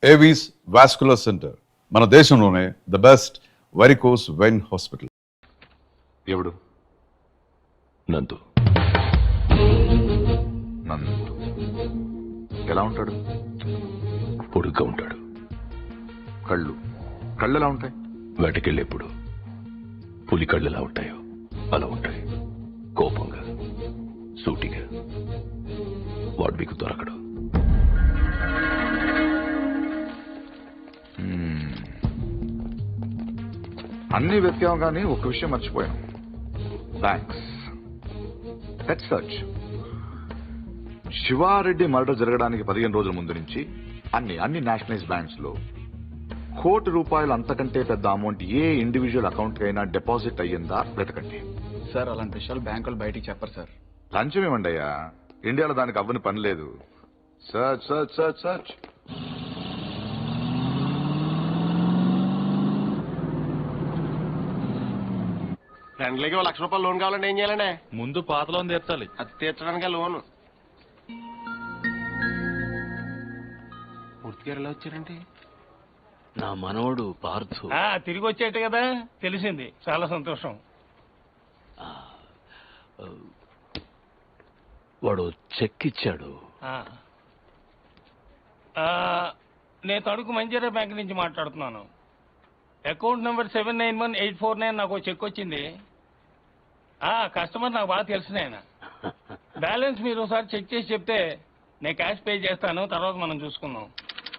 Avis vascular centre, మన దేశంలోనే the best varicose vein hospital. ఎవడు? నందు. నందు ఎలా ఉంటాడు? పొడుగ్గా ఉంటాడు. కళ్ళు కళ్ళు ఎలా ఉంటాయి? వేటకెళ్ళేప్పుడు పులి కళ్ళు ఎలా ఉంటాయో అలా ఉంటాయి. కోపంగా, సూటిగా. వాడు మీకు దొరకడు. అన్ని వెతికాం కానీ ఒక్క విషయం మర్చిపోయాం. Banks. Let's search. Siva Reddy murder జరగడానికి 15 రోజుల ముందు నుంచి అన్ని నేషనలైజ్ బ్యాంక్స్ లో ₹1,00,00,000 అంతకంటే పెద్ద అమౌంట్ ఏ ఇండివిజువల్ అకౌంట్ అయినా డిపాజిట్ అయ్యిందా వెతకండి. సార్ అలాంటి విషయాలు బ్యాంకులు బయటికి చెప్పరు సార్. లంచం ఇవ్వండి అయ్యా, ఇండియాలో దానికి అవ్వని పని లేదు. Search search search search. ఫ్రెండ్లీకి ₹1,00,000 లోన్ కావాలంటే ఏం చేయాలండి? ముందు పాత లోన్ తీర్చాలి. అది తీర్చడానికి లోను. పూర్తిగా ఎలా వచ్చారండి? నా మనవడు పార్థు. తిరిగి వచ్చేట్టు కదా, తెలిసింది. చాలా సంతోషం. వాడు చెక్ ఇచ్చాడు. నేను తణుకు మంజీరా బ్యాంక్ నుంచి మాట్లాడుతున్నాను. అకౌంట్ నెంబర్ 791849 నాకు చెక్ వచ్చింది. కస్టమర్ నాకు బాగా తెలిసిన ఆయన. బ్యాలెన్స్ మీరు ఒకసారి చెక్ చేసి చెప్తే నేను క్యాష్ పే చేస్తాను, తర్వాత మనం చూసుకుందాం.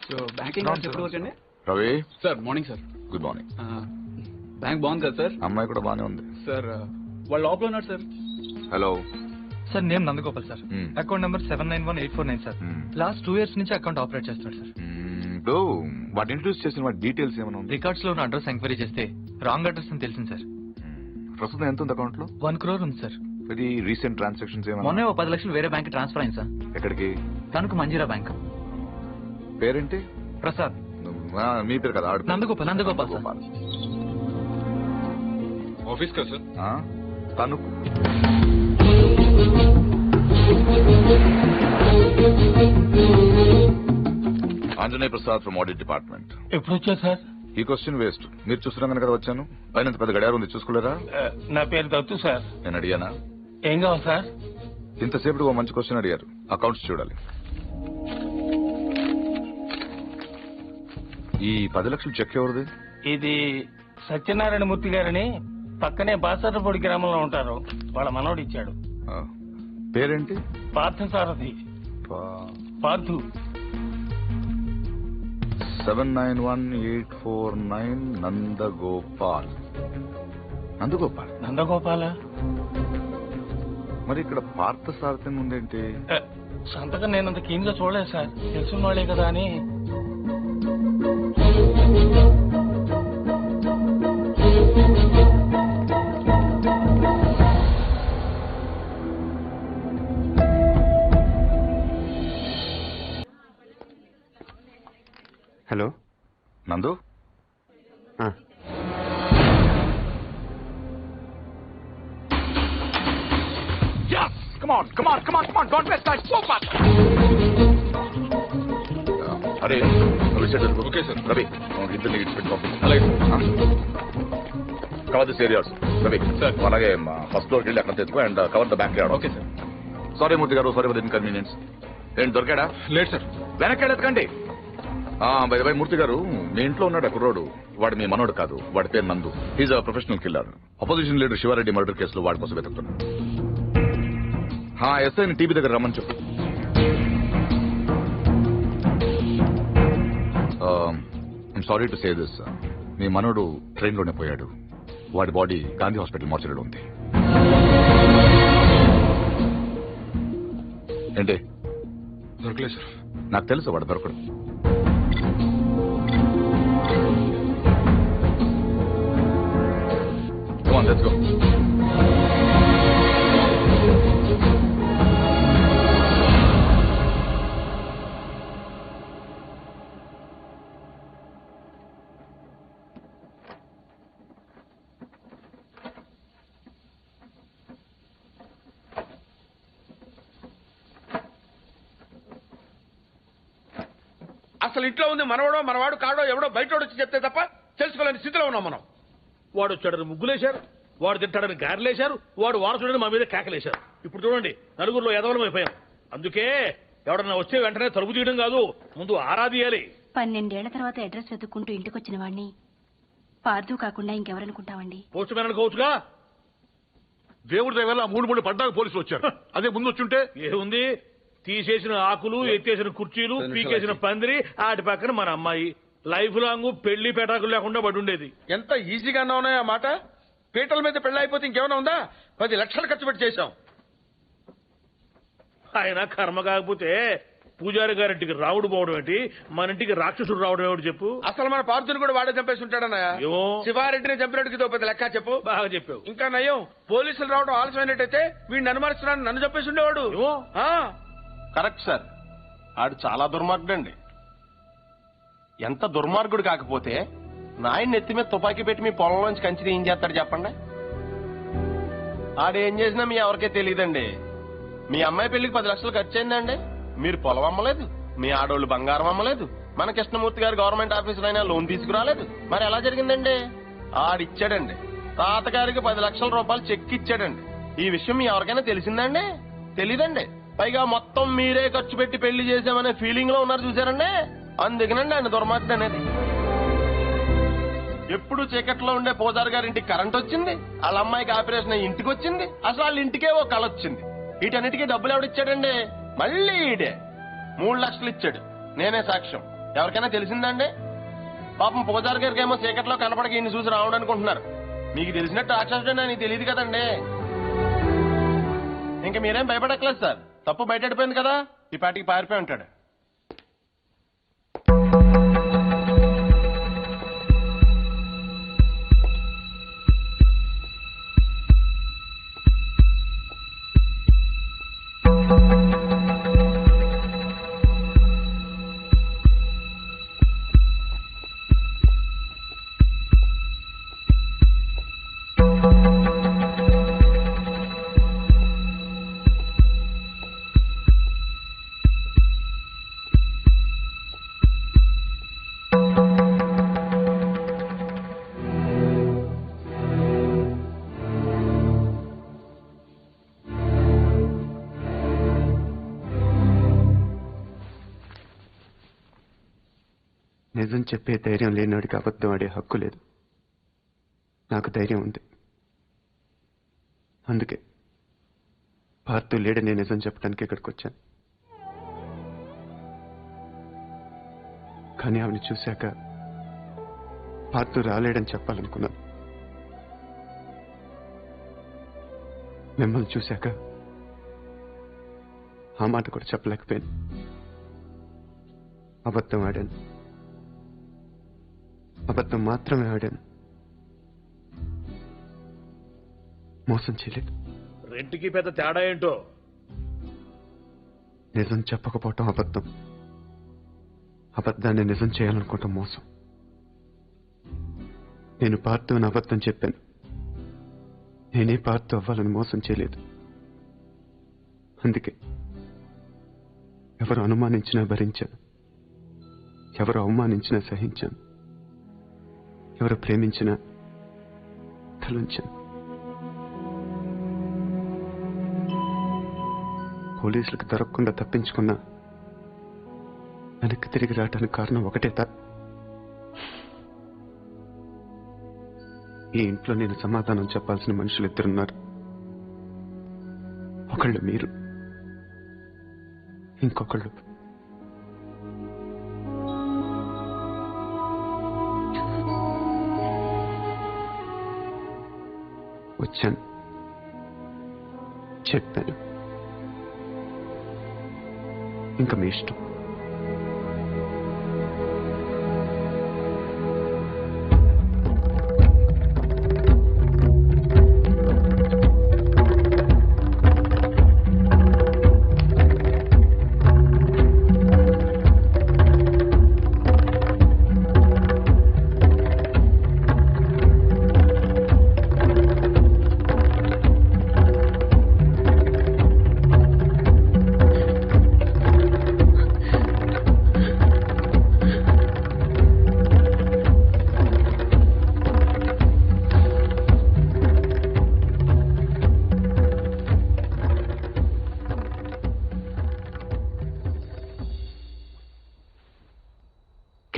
సో బ్యాంకింగ్ ఎప్పుడు వచ్చండి? Ravi sir morning sir. Good morning. Bank బాగుంది కదా సార్? అమ్మాయి కూడా బానే ఉంది సార్. వాళ్ళు లోపల ఉన్నారు sir. Hello sir, name Nandagopal sir. Account number 791849 sir. Last 2 years నుంచి అకౌంట్ ఆపరేట్ చేస్తాడు సార్. వాటి ఇంట్రడ్యూస్ చేసిన వాటి డీటెయిల్స్ ఏమైనా ఉంది? రికార్డ్స్ లో ఉన్న అడ్రస్ ఎంక్వైరీ చేస్తే రాంగ్ అడ్రస్ అని తెలిసింది సార్. ప్రస్తుతం ఎంత ఉంది అకౌంట్ లో? 1 crore ఉంది సార్. ఇది రీసెంట్ ట్రాన్సాక్షన్స్ ఏమైనా? మొన్నే 10 లక్షలు వేరే బ్యాంక్ ట్రాన్స్ఫర్ అయింది సార్. ఎక్కడికి? తణుకు మంజీరా బ్యాంక్. పేరేంటి? ప్రసాద్. మీ పేరు కదా? నందగోపాల్. నందగోపాల్ సార్. ఆఫీస్ కదా sir? Tanuku. Anjaneya Prasad from audit department. ఎప్పుడు వచ్చారు సార్? ఈ క్వశ్చన్ వేస్ట్. మీరు చూస్తున్నాను కదా వచ్చాను. పైన పెద్ద గడియారం ఉంది, చూసుకోలేరా? నా పేరు దత్తు సార్. నేను అడిగానా? ఏం కావాలి సార్? ఇంతసేపు ఓ మంచి క్వశ్చన్ అడిగారు. అకౌంట్స్ చూడాలి. ఈ 10 లక్షలు చెక్ ఎవరిది? ఇది సత్యనారాయణ మూర్తి గారని పక్కనే బాసరపొడి గ్రామంలో ఉంటారు. వాళ్ళ మనోడు ఇచ్చాడు. పేరేంటి? పార్థసారథి. పార్థు. 791849 నందగోపాల్. నందగోపాల్. నందగోపాల. మరి ఇక్కడ పార్థసారథి ఉందేంటి? సంతకం నేనంత కీన్ గా చూడలేదు సార్. తెలుసున్న వాళ్ళే కదా అని. హలో నందు. అరే ఓకే సార్. రవి ఇద్దరు ఇచ్చిపెట్టి పంపించు. అలాగే cover this areas. Ravi sir అలాగే ఫస్ట్ ఫ్లోర్కి వెళ్ళి అక్కడ తెచ్చుకో and cover the backyard. Okay sir. Sorry Murthy గారు, సారీ ఫర్ ఇన్కన్వీనియన్స్. ఏంటి దొరికాడా? లేదు సార్. వెనక్కి వెళ్ళకండి. బై మూర్తి గారు, మీ ఇంట్లో ఉన్నాడు కుర్రోడు. వాడు మీ మనోడు కాదు. వాడి పేరు Nandu. He's a professional killer. Opposition leader Shivareddy murder కేసులో వాడి కోసం వెతుకుతున్నాడు. ఎస్ఐని టీవీ దగ్గర రమ్మని చెప్పు. I'm sorry to say this. మీ మనోడు ట్రైన్ లోనే పోయాడు. వాడి బాడీ గాంధీ హాస్పిటల్ మార్చరీలో ఉంది. ఏంటి? దొరకలేదు సార్. నాకు తెలుసు వాడు దొరకడు. Come on, let's go. అసలు ఇంట్లో ఉంది మనవడో మనవాడు కాడో ఎవడో బయటోడు వచ్చి చెప్తే తప్ప తెలుసుకోలేని స్థితిలో ఉన్నాం మనం. వాడు వచ్చాడని ముగ్గులేశారు, వాడు తింటాడని గారెలేశారు, వాడు వారసుడని మా మీద కేకలేశారు. ఇప్పుడు చూడండి, నలుగురిలో ఎదవలం అయిపోయాం. అందుకే ఎవడన్నా వస్తే వెంటనే తలుపు తీయడం కాదు, ముందు ఆరా తీయాలి. 12 ఏళ్ల తర్వాత అడ్రస్ వెతుక్కుంటూ ఇంటికొచ్చిన వాడిని పార్దు కాకుండా ఇంకెవరనుకుంటావండి? Post man అనుకోవచ్చుగా. దేవుడి దగ్గర 3 పడ్డాక పోలీసులు వచ్చారు. అదే ముందు వచ్చుంటే ఏముంది, తీసేసిన ఆకులు, ఎత్తేసిన కుర్చీలు, పీకేసిన పందిరి, ఆటి పక్కన మన అమ్మాయి. లైఫ్ లాంగ్ పెళ్లి పెటాకులు లేకుండా పడి ఉండేది. ఎంత ఈజీగా ఉన్నాయో ఆ మాట. పీటల మీద పెళ్లి అయిపోతే ఇంకేమైనా ఉందా? 10 లక్షలు ఖర్చు పెట్టి చేశాం. ఆయన కర్మ కాకపోతే పూజారి గారింటికి రావుడు పోవడం ఏంటి, మన ఇంటికి రాక్షసుడు రావడం ఏమిటి చెప్పు. అసలు మన పార్థుని కూడా వాడే చంపేసి ఉంటాడన్నయ్య. ఏమో. శివారెడ్డిని చంపినట్టుకి ఇదో పెద్ద లెక్క చెప్పు. బాగా చెప్పావు. ఇంకా నయ్యం, పోలీసులు రావడం ఆలస్యమైనట్టయితే వీడిని అనుమానిస్తున్నాను, నన్ను చంపేసి ఉండేవాడు. ఏమో. కరెక్ట్ సార్, ఆడు చాలా దుర్మార్గుడు అండి. ఎంత దుర్మార్గుడు కాకపోతే నాయన నెత్తి మీద తుపాకీ పెట్టి మీ పొలంలోంచి కంచి ఏం చేస్తాడు చెప్పండి. ఆడేం చేసినా మీ ఎవరికే తెలియదండి. మీ అమ్మాయి పెళ్లికి 10 లక్షలు ఖర్చు అయిందండి. మీరు పొలం అమ్మలేదు, మీ ఆడోళ్ళు బంగారం అమ్మలేదు, మన కృష్ణమూర్తి గారు గవర్నమెంట్ ఆఫీసర్ అయినా లోన్ తీసుకురాలేదు. మరి ఎలా జరిగిందండి? ఆడిచ్చాడండి. తాతగారికి 10 లక్షల రూపాయలు చెక్ ఇచ్చాడండి. ఈ విషయం మీ ఎవరికైనా తెలిసిందండి? తెలీదండి. పైగా మొత్తం మీరే ఖర్చు పెట్టి పెళ్లి చేసామనే ఫీలింగ్ లో ఉన్నారు చూసారండి. అందుకనండి ఆయన దుర్మార్గుడు అనేది. ఎప్పుడు చీకట్లో ఉండే పూజారి గారి ఇంటికి కరెంట్ వచ్చింది, వాళ్ళ అమ్మాయికి ఆపరేషన్ అయ్యి ఇంటికి వచ్చింది, అసలు వాళ్ళ ఇంటికే ఓ కళ వచ్చింది. వీటన్నిటికీ డబ్బులు ఎవడిచ్చాడండి? మళ్ళీ ఈడే 3 లక్షలు ఇచ్చాడు. నేనే సాక్ష్యం. ఎవరికైనా తెలిసిందండి? పాపం పూజారి గారికి ఏమో చీకట్లో కనపడక ఈయన చూసి రావడం అనుకుంటున్నారు. మీకు తెలిసినట్టు రాక్షసుడు నీకు తెలియదు కదండి. ఇంకా మీరేం భయపడక్కలేదు సార్. తప్పు బయటపడిపోయింది కదా, ఈ పాటికి పారిపోయి ఉంటాడు. నిజం చెప్పే ధైర్యం లేనివాడికి అబద్ధం ఆడే హక్కు లేదు. నాకు ధైర్యం ఉంది. అందుకే పార్థు లేడని నిజం చెప్పడానికి ఇక్కడికి వచ్చాను. కానీ ఆవిడ చూశాక పార్థు రాలేడని చెప్పాలనుకున్నాను. మిమ్మల్ని చూశాక ఆ మాట కూడా చెప్పలేకపోయాను. అబద్ధం ఆడాను. అబద్ధం మాత్రమే ఆడాను. మోసం చేయలేదు. రెంట్కి పెద్ద తేడా ఏంటో. నిజం చెప్పకపోవటం అబద్ధం. అబద్ధాన్ని నిజం చేయాలనుకోవటం మోసం. నేను పార్థు అని అబద్ధం చెప్పాను. నేనే పార్థు అవ్వాలని మోసం చేయలేదు. అందుకే ఎవరు అనుమానించినా భరించాను. ఎవరు అవమానించినా సహించాను. ఎవరు ప్రేమించినా తలుంచాను. పోలీసులకు దొరకకుండా తప్పించుకున్నా వెనక్కి తిరిగి రావడానికి కారణం ఒకటే ఈ ఇంట్లో నేను సమాధానం చెప్పాల్సిన మనుషులు 2 ఉన్నారు. ఒకళ్ళు మీరు, ఇంకొకళ్ళు వచ్చాను, చెప్పాను. ఇంకా మీ ఇష్టం.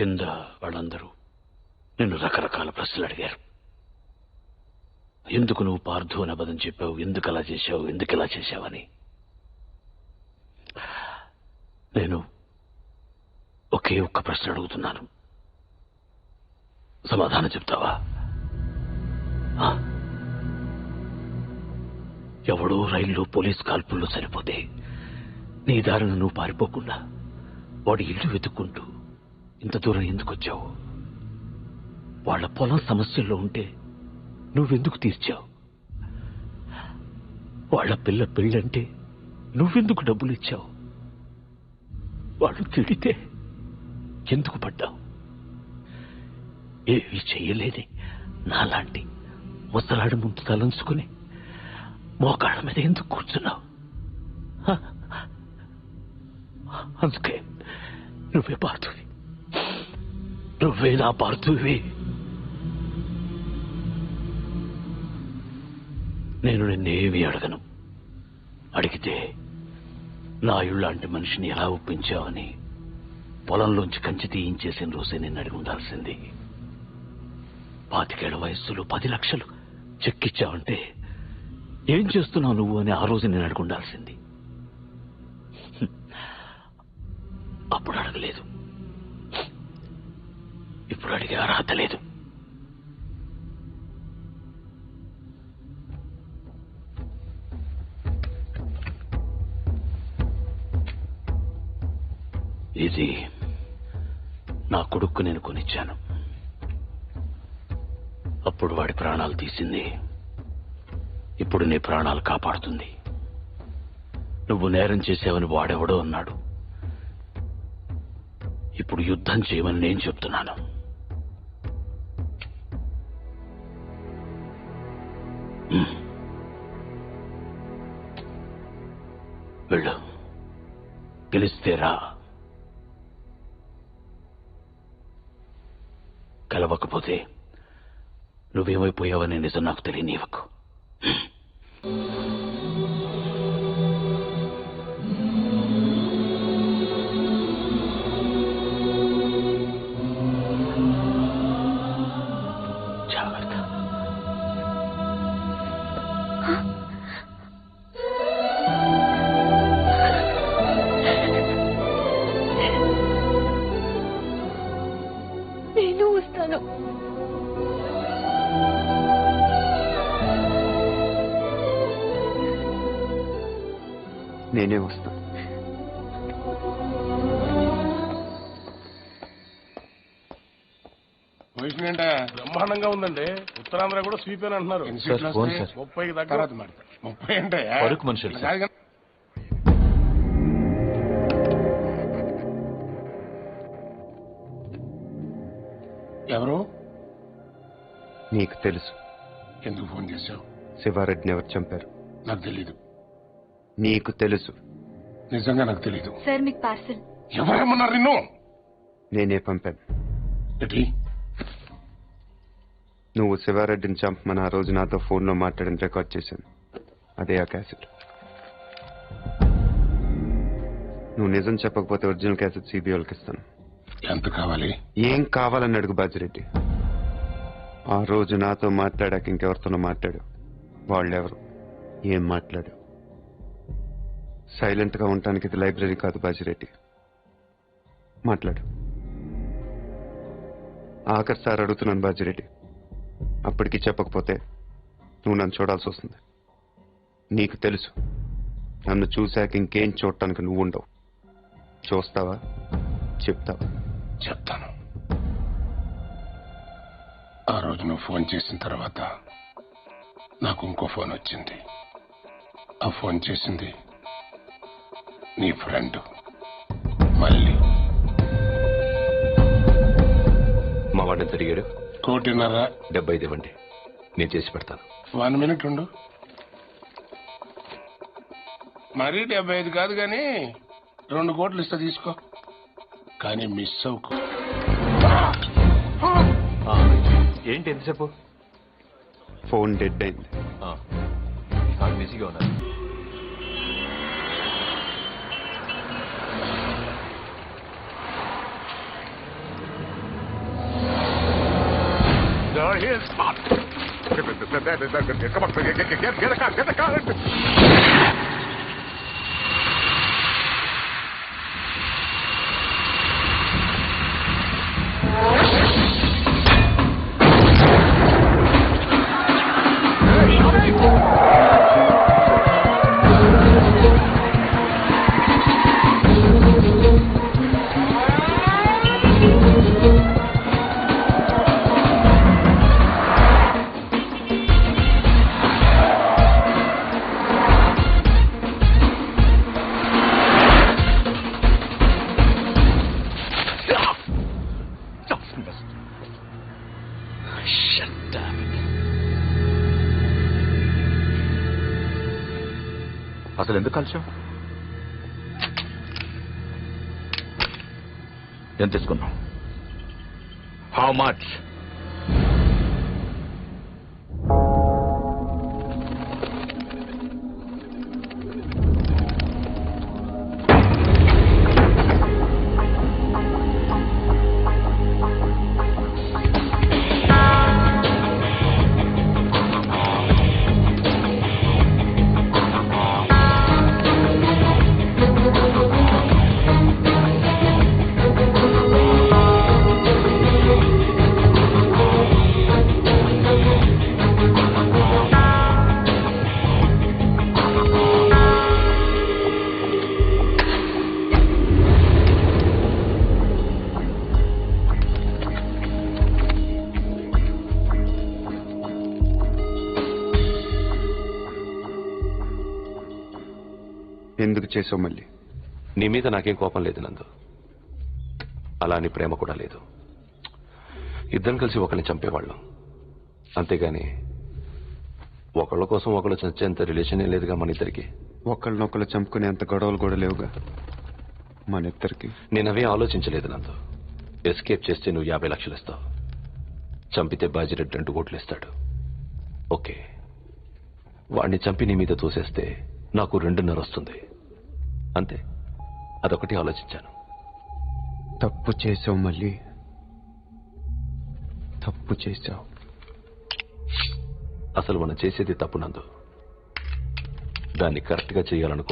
కింద వాళ్ళందరూ నిన్ను రకరకాల ప్రశ్నలు అడిగారు. ఎందుకు నువ్వు పార్థు అని అబద్ధం చెప్పావు, ఎందుకు అలా చేశావు, ఎందుకు ఇలా చేశావని. నేను ఒకే ఒక్క ప్రశ్న అడుగుతున్నాను, సమాధానం చెప్తావా? ఎవడో రైల్లో పోలీస్ కాల్పుల్లో చనిపోతే నీ దారిన నువ్వు పారిపోకుండా వాడి ఇల్లు వెతుక్కుంటూ ఇంత దూరం ఎందుకు వచ్చావు? వాళ్ళ పొలం సమస్యల్లో ఉంటే నువ్వెందుకు తీర్చావు? వాళ్ళ పిల్ల పెళ్ళంటే నువ్వెందుకు డబ్బులు ఇచ్చావు? వాళ్ళు తిడితే ఎందుకు పడ్డావు? ఏవి చెయ్యలేని నాలాంటి ముసలాడి ముందు తలంచుకుని మోకాళ్ళ మీద ఎందుకు కూర్చున్నావు? అందుకే నువ్వే పార్థువి, నువ్వే నా పార్థువి. నేను నిన్నేమీ అడగను. అడిగితే నా ఇళ్ళంటి మనిషిని ఎలా ఒప్పించావని పొలంలోంచి కంచి తీయించేసిన రోజే నిన్ను అడిగి ఉండాల్సింది. 25 ఏళ్ల వయస్సులో 10 లక్షలు చెక్కిచ్చావంటే ఏం చేస్తున్నావు నువ్వు అని ఆ రోజు నేను అడిగి ఉండాల్సింది. అప్పుడు అడగలేదు, ఇప్పుడు అడిగే అర్హత లేదు. ఇది నా కొడుక్కు నేను కొనిచ్చాను. అప్పుడు వాడి ప్రాణాలు తీసింది, ఇప్పుడు నీ ప్రాణాలు కాపాడుతుంది. నువ్వు నేరం చేసావని వాడెవడో అన్నాడు, ఇప్పుడు యుద్ధం చేయమని నేను చెప్తున్నాను. వెళ్ళు, గెలిస్తేరా, కలవకపోతే నువ్వేమైపోయావనే నిజం నాకు తెలియనివ్వకు. జాగ్రత్త. నేను వస్తాను. నేనే వస్తాను. పొజిషన్ ఏంటా? బ్రహ్మాండంగా ఉందండి. ఉత్తరాంధ్ర కూడా స్వీప్ అని అంటున్నారు. 30కి దగ్గర 30 అంటే మనుషులు ఎవరు? నీకు తెలుసు. ఎందుకు ఫోన్ చేశావు? శివారెడ్డిని ఎవరు చంపారు? నాకు తెలీదు. నీకు తెలుసు. నిజంగా నాకు తెలీదు. సార్ మీకు పార్సల్. ఎవరేమన్నారు నిన్ను? నేనే పంపాను. ఎట్లీ? నువ్వు శివారెడ్డిని చంపమని ఆ రోజు నాతో ఫోన్లో మాట్లాడిన రికార్డ్ చేశాను. అదే ఆ క్యాసెట్. నువ్వు నిజం చెప్పకపోతే ఒరిజినల్ క్యాసెట్ సిబిఐకి ఇస్తాను. ఎంత కావాలి? ఏం కావాలని అడుగు బాజిరెడ్డి. ఆ రోజు నాతో మాట్లాడాక ఇంకెవరితోనో మాట్లాడు. వాళ్ళెవరు, ఏం మాట్లాడు? సైలెంట్ గా ఉండటానికి ఇది లైబ్రరీ కాదు బాజిరెడ్డి. మాట్లాడు. ఆఖరి సార్ అడుగుతున్నాను బాజిరెడ్డి. అప్పటికి చెప్పకపోతే నువ్వు నన్ను చూడాల్సి వస్తుంది. నీకు తెలుసు, నన్ను చూశాక ఇంకేం చూడటానికి నువ్వు ఉండవు. చూస్తావా? చెప్తావా? చెప్తాను. ఆ రోజు నువ్వు ఫోన్ చేసిన తర్వాత నాకు ఇంకో ఫోన్ వచ్చింది. ఆ ఫోన్ చేసింది నీ ఫ్రెండ్ మళ్ళీ. మా వాడిని తిరిగాడు. 1.5 75 ఇవ్వండి, నేను చేసి పెడతాను. 1 మినిట్ ఉండు. మరీ 75 కాదు కానీ 2 కోట్లు ఇస్తా, తీసుకో. కానీ మిస్ అవ్వకు. ఏంటి ఎంతసేపు? ఫోన్ డెడ్ అయింది. బిజీగా ఉన్నారు. he is smart. Come on, get a car. అసలు ఎందుకు కలిసాం? ఎంత తీసుకున్నాం? How much? ఎందుకు చేసావు మళ్ళీ? నీ మీద నాకేం కోపం లేదు నందు, అలా నీ ప్రేమ కూడా లేదు. ఇద్దరం కలిసి ఒకరిని చంపేవాళ్ళం, అంతేగాని ఒకళ్ళ కోసం ఒకళ్ళు చచ్చేంత రిలేషన్ లేదుగా మన ఇద్దరికి. ఒకళ్ళనొకళ్ళు చంపుకునేంత గొడవలు కూడా లేవుగా మన ఇద్దరికి. నేనవే ఆలోచించలేదు నందు. ఎస్కేప్ చేస్తే నువ్వు 50 లక్షలు ఇస్తావు, చంపితే బాజిరెడ్డి 2 కోట్లు ఇస్తాడు. ఓకే, వాడిని చంపి నీ మీద తోసేస్తే నాకు 2.5 వస్తుంది, అంతే. అదొకటి ఆలోచించాను. తప్పు చేసావు మళ్ళీ, తప్పు చేసావు. అసలు మనం చేసేది తప్పు నందు, దాన్ని కరెక్ట్గా చేయాలనుకో.